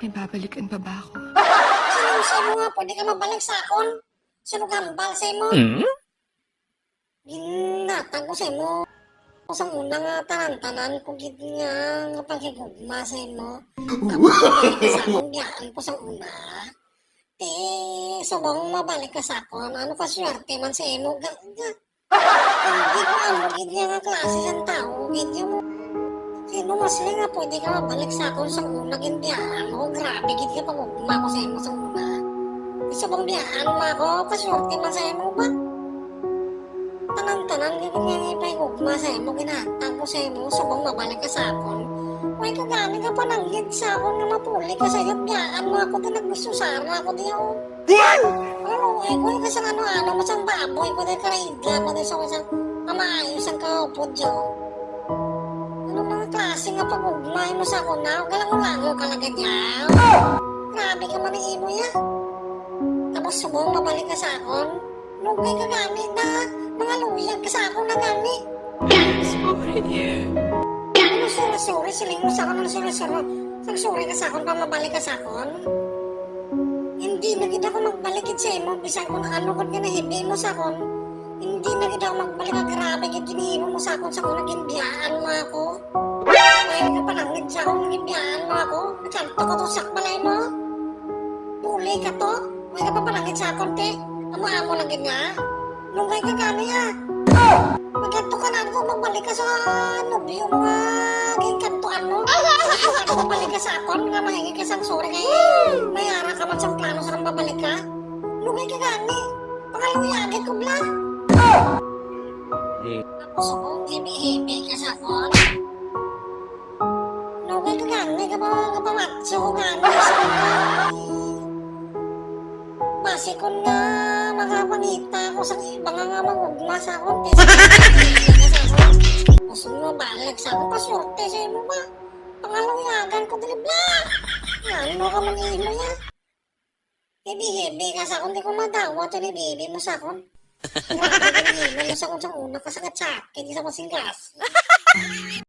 May babalikan pa ba ako? Sino mo nga, pwede ka mabalik sa akon. Sino gambal sa mo? Ginatag ko sa mo. Sa una nga tanan-tanan ko gid nga nga pagkigugma sa mo. Kapag sa akon biyaan ko sa una. Subong mabalik ka sa akon. Ano ka swerte man sa mo. Hindi ko ano gid nga klase sa tao. Gid mo. Sino mas nga pwede ka mabalik sa akon sa una ginbiyaan mo. Grabe gid ka pagugma ko sa mo sa una. Subong biyaan mo ako. Kaswerte man sa mo ba? Tanan-tanan gid nga ipahigugma sa mo. Ginatang ko sa mo. Subong mabalik ka sa akon. May kagani ka pa nanggid sa akon nga mapuli ka sa biyaan mo ako din naggususara ako di ako. Ano, ko kasi ano-ano masang baboy ko din karaigla ko din sa isang mamayos ang kaupod dyan. Ano mga klase nga pag-ugmay mo sa akon na? Galang-ulango ka lang ganyan. Grabe ka man ang imo ya. Tapos subong mabalik ka sa akon. Lugay ka gani na. Mga luyag ka sa akon na gani. Ano suri-suri? Siling mo sa akon ng suri-suri. Sagsuri ka sa akon pa mabalik ka sa akon. Hindi na gid ako magbalikid sa imo bisan kung ano kun ginahibi mo sa akon. Hindi na gid ako magbalik ka grabe gid ginihimo mo sa akon sa kuna ginbiyaan mo ako. Ay ka pa nangid sa akon ginbiyaan mo ako. Kanto ko to sakbalay mo. Puli ka to. Ay ka pa panangid sa akon te. Amo-amo lang gid nga. Lungay ka kami ha. Magkanto ka na ako magbalik ka sa nobyo mo nga ginkantuan mo. Ako magbalik ka sa akon nga mahingi ka sang suri kay mayara ka man sa plano sa kang babalik ka. Lugay ka gani. Pangaluyagin ko bla. Tapos ako hibi-hibi ka sa akon. Lugay ka gani ka pa matso ko gani sa base ko na makapangita ko sa ibang nga magugma sa akon. Tapos mo balik sa akon pasurte sa imo ba? Pangaluyagan ko dili bla. Ano ka man imo ya? Hebi-hebi ka sa akon, di ko madawa to ni baby mo sa akon. Grabe ka ni mo sa akon sa una ka sa katsakit, di sa kasingkas.